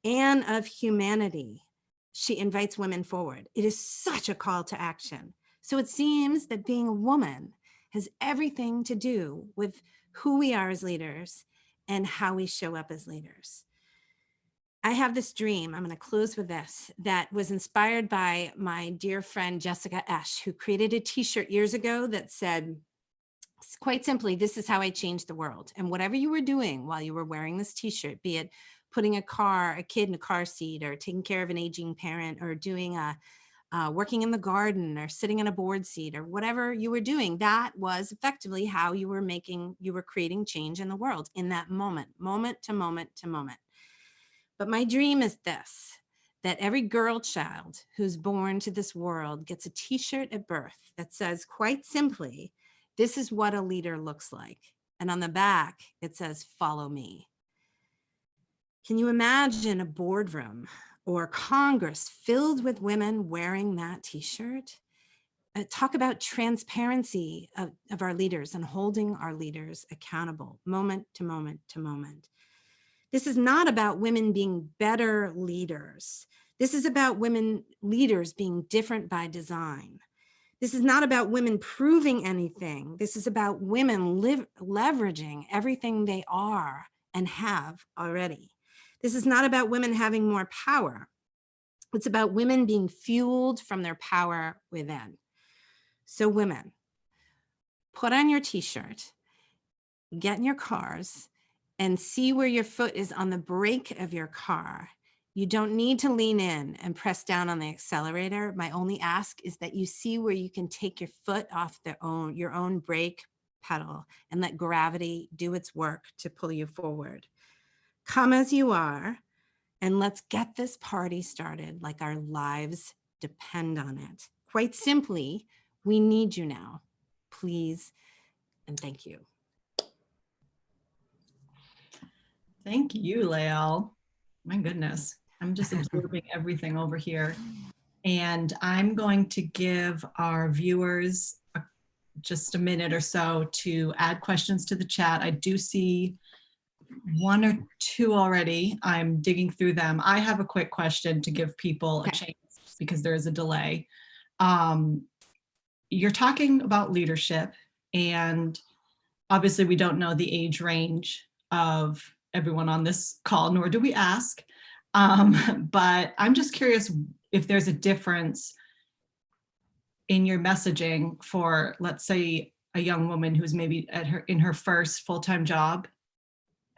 and of humanity, she invites women forward. It is such a call to action. So it seems that being a woman has everything to do with who we are as leaders and how we show up as leaders. I have this dream, I'm going to close with this, that was inspired by my dear friend, Jessica Esch, who created a t-shirt years ago that said, quite simply, this is how I changed the world. And whatever you were doing while you were wearing this t-shirt, be it putting a kid in a car seat, or taking care of an aging parent, or doing working in the garden, or sitting in a board seat, or whatever you were doing, that was effectively how you were creating change in the world in that moment to moment to moment. But my dream is this, that every girl child who's born to this world gets a t-shirt at birth that says, quite simply, this is what a leader looks like. And on the back, it says, follow me. Can you imagine a boardroom or Congress filled with women wearing that t-shirt? Talk about transparency of our leaders and holding our leaders accountable moment to moment to moment. This is not about women being better leaders. This is about women leaders being different by design. This is not about women proving anything. This is about women leveraging everything they are and have already. This is not about women having more power. It's about women being fueled from their power within. So women, put on your t-shirt, get in your cars, and see where your foot is on the brake of your car. You don't need to lean in and press down on the accelerator. My only ask is that you see where you can take your foot off your own brake pedal and let gravity do its work to pull you forward. Come as you are, and let's get this party started like our lives depend on it. Quite simply, we need you now. Please and thank you. Thank you, Lael. My goodness, I'm just absorbing everything over here. And I'm going to give our viewers just a minute or so to add questions to the chat. I do see one or two already. I'm digging through them. I have a quick question to give people a chance because there is a delay. You're talking about leadership, and obviously we don't know the age range of everyone on this call, nor do we ask. But I'm just curious if there's a difference in your messaging for, let's say, a young woman who's maybe in her first full-time job,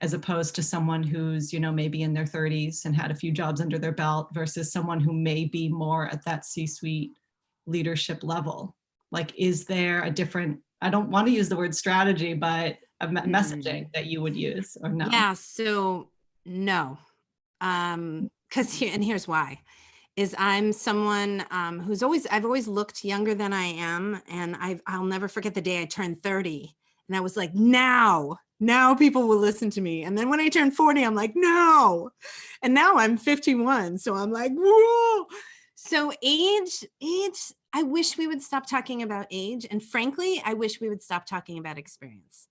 as opposed to someone who's, maybe in their 30s and had a few jobs under their belt, versus someone who may be more at that C-suite leadership level. Like, is there a different, I don't want to use the word strategy, but a messaging that you would use, or no? Yeah, so no. And here's why. is I'm someone I've always looked younger than I am. And I'll never forget the day I turned 30. And I was like, now people will listen to me. And then when I turned 40, I'm like, no. And now I'm 51. So I'm like, whoa. So age, I wish we would stop talking about age. And frankly, I wish we would stop talking about experience.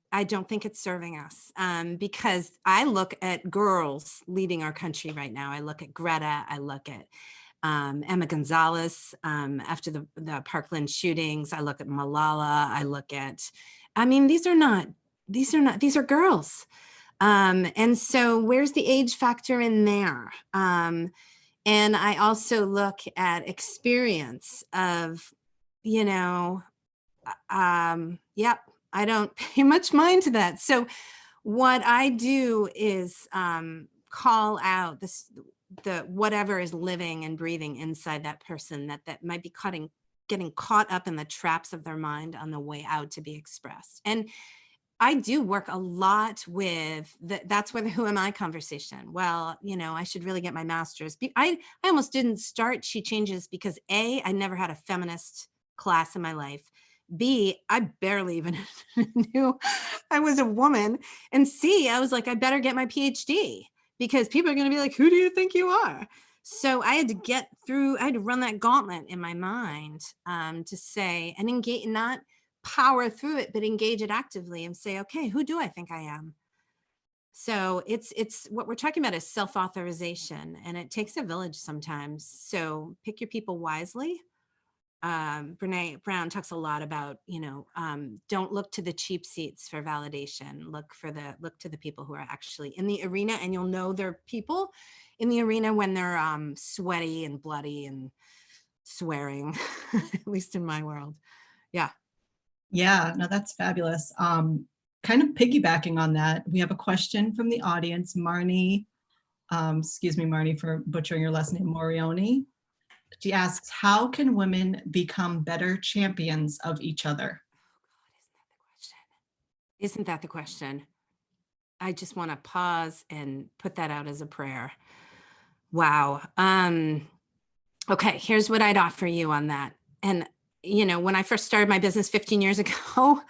I don't think it's serving us, because I look at girls leading our country right now. I look at Greta, I look at Emma Gonzalez after the Parkland shootings. I look at Malala. These are girls. And so where's the age factor in there? And I also look at experience of, yep, I don't pay much mind to that. So what I do is call out the whatever is living and breathing inside that person that might be getting caught up in the traps of their mind on the way out to be expressed. And I do work a lot with that's where the who am I conversation. Well, I should really get my master's. I almost didn't start SheChanges because A, I never had a feminist class in my life. B, I barely even knew I was a woman. And C, I was like, I better get my PhD because people are going to be like, who do you think you are? So I had to run that gauntlet in my mind to say and engage, not power through it, but engage it actively and say, okay, who do I think I am? So it's what we're talking about is self-authorization, and it takes a village sometimes. So pick your people wisely. Brene Brown talks a lot about, don't look to the cheap seats for validation. Look to the people who are actually in the arena, and you'll know they're people in the arena when they're sweaty and bloody and swearing, at least in my world. Yeah. Yeah, no, that's fabulous. Kind of piggybacking on that, we have a question from the audience. Marnie, excuse me, Marnie, for butchering your last name, Morioni. She asks, how can women become better champions of each other? Isn't that the question? I just want to pause and put that out as a prayer. Wow. Okay, here's what I'd offer you on that. And when I first started my business 15 years ago,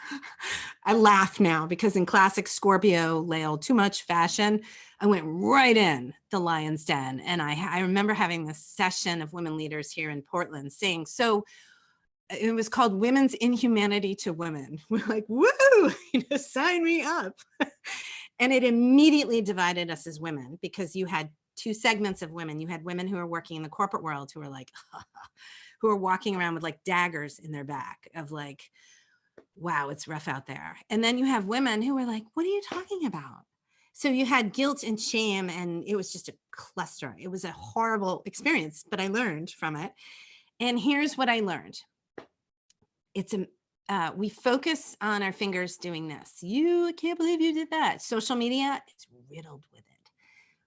I laugh now because in classic Scorpio, Lael, too much fashion, I went right in the lion's den. And I remember having this session of women leaders here in Portland saying, so it was called Women's Inhumanity to Women. We're like, woo, sign me up. And it immediately divided us as women because you had two segments of women. You had women who are working in the corporate world who are like, who are walking around with like daggers in their back of like, wow, it's rough out there. And then you have women who are like, what are you talking about? So you had guilt and shame, and it was just a cluster. It was a horrible experience, but I learned from it. And here's what I learned. We focus on our fingers doing this. You can't believe you did that. Social media, it's riddled with it.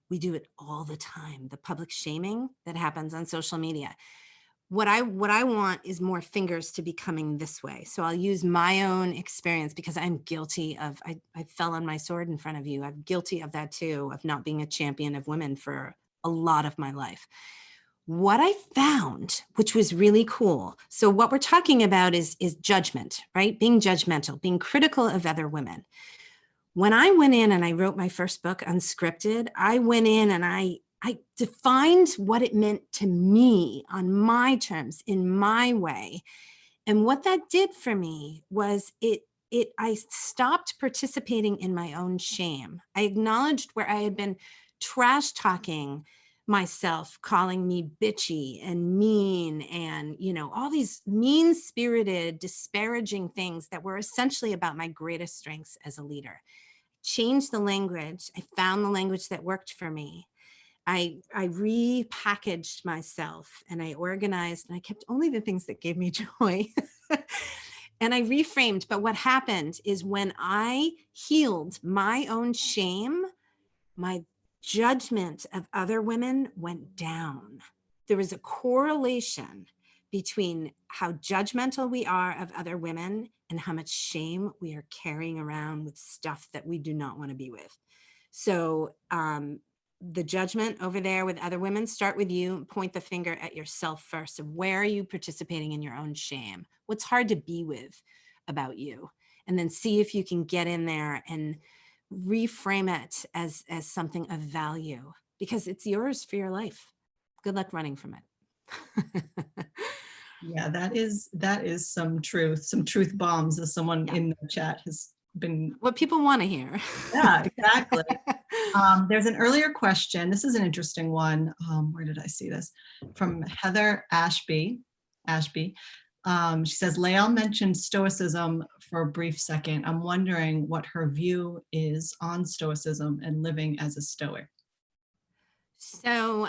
We do it all the time. The public shaming that happens on social media. What I want is more fingers to be coming this way. So I'll use my own experience because I'm guilty of, I fell on my sword in front of you. I'm guilty of that too, of not being a champion of women for a lot of my life. What I found, which was really cool. So what we're talking about is judgment, right? Being judgmental, being critical of other women. When I went in and I wrote my first book, Unscripted, I went in and I defined what it meant to me on my terms, in my way. And what that did for me was I stopped participating in my own shame. I acknowledged where I had been trash talking myself, calling me bitchy and mean and, all these mean-spirited, disparaging things that were essentially about my greatest strengths as a leader. Changed the language. I found the language that worked for me. I repackaged myself and I organized and I kept only the things that gave me joy. And I reframed. But what happened is when I healed my own shame, my judgment of other women went down. There was a correlation between how judgmental we are of other women and how much shame we are carrying around with stuff that we do not want to be with. So the judgment over there with other women, start with you, point the finger at yourself first. Of where are you participating in your own shame? What's hard to be with about you? And then see if you can get in there and reframe it as something of value, because it's yours for your life. Good luck running from it. Yeah, that is some truth bombs, as someone Yeah. in the chat has been. What people want to hear. Yeah, exactly. There's an earlier question. This is an interesting one. Where did I see this? From Heather Ashby. She says, Lael mentioned Stoicism for a brief second. I'm wondering what her view is on Stoicism and living as a Stoic. So,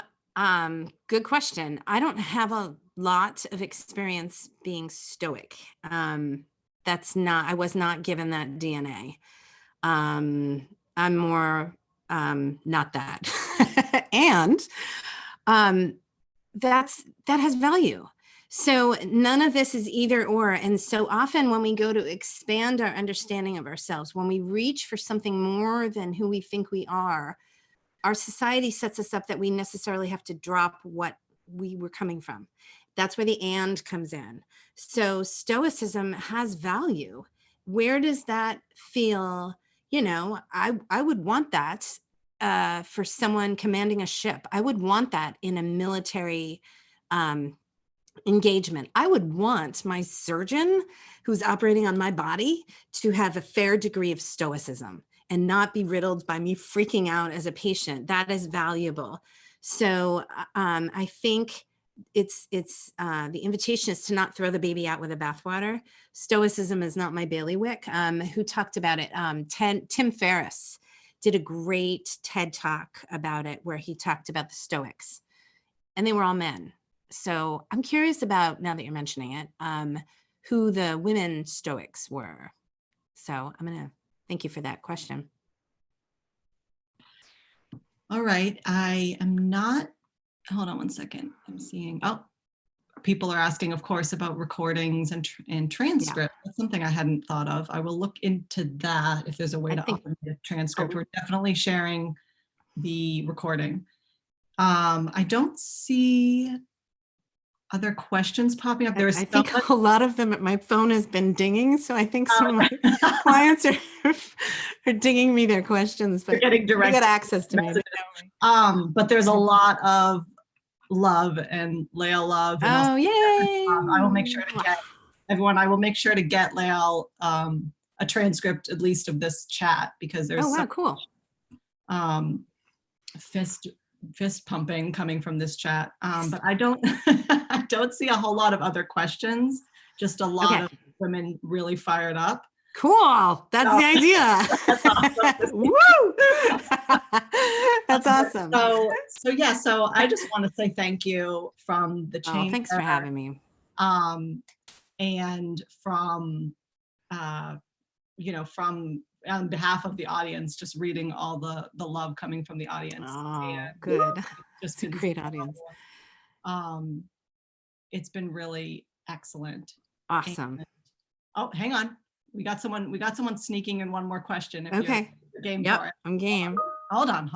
good question. I don't have a lot of experience being Stoic. I was not given that DNA. I'm more not that. And that has value. So none of this is either or. And so often when we go to expand our understanding of ourselves, when we reach for something more than who we think we are, our society sets us up that we necessarily have to drop what we were coming from. That's where the and comes in. So Stoicism has value. Where does that feel? I would want that for someone commanding a ship. I would want that in a military engagement. I would want my surgeon who's operating on my body to have a fair degree of stoicism and not be riddled by me freaking out as a patient. That is valuable. So I think it's the invitation is to not throw the baby out with the bathwater. Stoicism is not my bailiwick. Who talked about it? Tim Ferriss did a great TED talk about it, where he talked about the Stoics, and they were all men. So I'm curious about, now that you're mentioning it, who the women Stoics were. So I'm going to thank you for that question. All right. I am not, hold on one second. I'm seeing, people are asking, of course, about recordings and transcript. Yeah. That's something I hadn't thought of. I will look into that if there's a way to automate a transcript. We're definitely sharing the recording. I don't see other questions popping up. I think a lot of them, my phone has been dinging, so I think some of my clients are dinging me their questions, but getting direct get access to me. But there's a lot of love and Lael love. And yay! I will make sure to get everyone. I will make sure to get Lael a transcript, at least of this chat, because there's cool. Fist pumping coming from this chat. But I don't I don't see a whole lot of other questions. Just a lot of women really fired up. Cool. That's the idea. That's awesome. Woo! That's awesome. So I just want to say thank you from the chamber. Thanks for having me. And from from on behalf of the audience, just reading all the love coming from the audience. Good. Just a great audience. It's been really excellent. Awesome. And, hang on. We got someone sneaking in one more question. If you're game for it. I'm game. Hold on.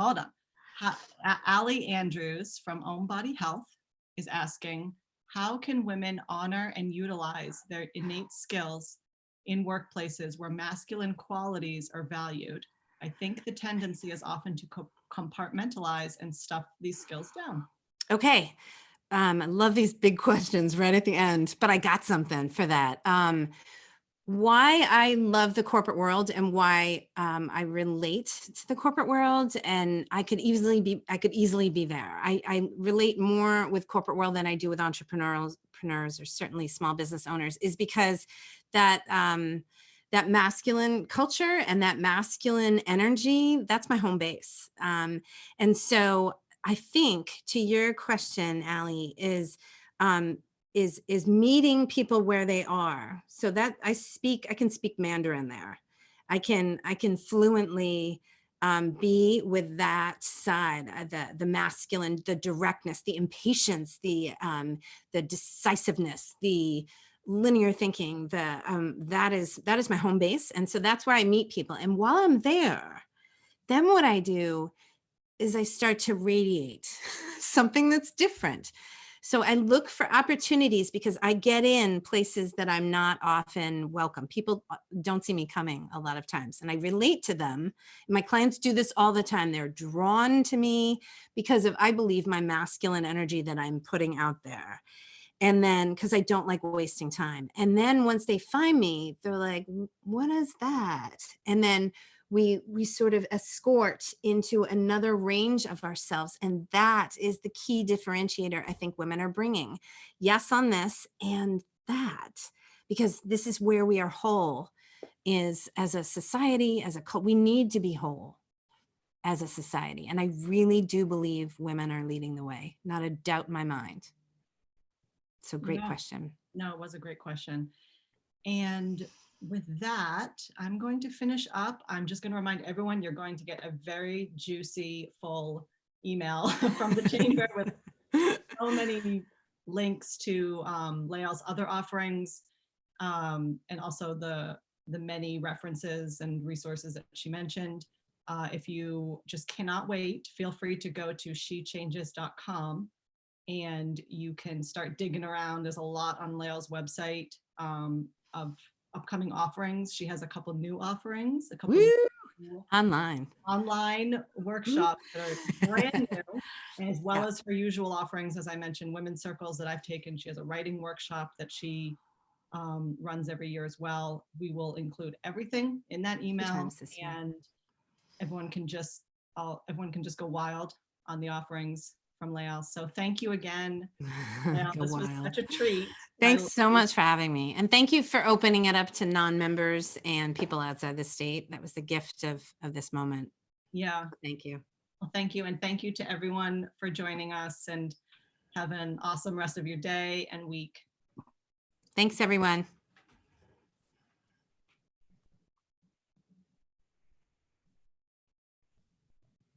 Allie Andrews from Own Body Health is asking, how can women honor and utilize their innate skills in workplaces where masculine qualities are valued? I think the tendency is often to compartmentalize and stuff these skills down. Okay. I love these big questions right at the end, but I got something for that. Why I love the corporate world and why I relate to the corporate world, and I could easily be there. I relate more with corporate world than I do with entrepreneurs or certainly small business owners, is because that masculine culture and that masculine energy, that's my home base. And so I think, to your question, Allie, is meeting people where they are. So that I can speak Mandarin there. I can fluently be with that side, the masculine, the directness, the impatience, the decisiveness, the linear thinking. That is my home base, and so that's where I meet people. And while I'm there, then what I do is I start to radiate something that's different. So I look for opportunities because I get in places that I'm not often welcome. People don't see me coming a lot of times, and I relate to them. My clients do this all the time. They're drawn to me because of, I believe, my masculine energy that I'm putting out there. And then, because I don't like wasting time. And then once they find me, they're like, what is that? And then we sort of escort into another range of ourselves. And that is the key differentiator I think women are bringing. Yes, on this and that, because this is where we are whole, is as a society, as a we need to be whole as a society. And I really do believe women are leading the way, not a doubt in my mind. So great question. No, it was a great question. And with that, I'm going to finish up. I'm just going to remind everyone you're going to get a very juicy, full email from the chamber with so many links to Lael's other offerings, and also the many references and resources that she mentioned. If you just cannot wait, feel free to go to SheChanges.com and you can start digging around. There's a lot on Lael's website of upcoming offerings. She has a couple new offerings, a couple new online workshops that are brand new, as well as her usual offerings. As I mentioned, women's circles that I've taken. She has a writing workshop that she runs every year as well. We will include everything in that email, and everyone can just go wild on the offerings from Lael. So thank you again, Lael. This was such a treat. Thanks so much for having me. And thank you for opening it up to non-members and people outside the state. That was the gift of this moment. Yeah. Thank you. Well, thank you. And thank you to everyone for joining us, and have an awesome rest of your day and week. Thanks, everyone.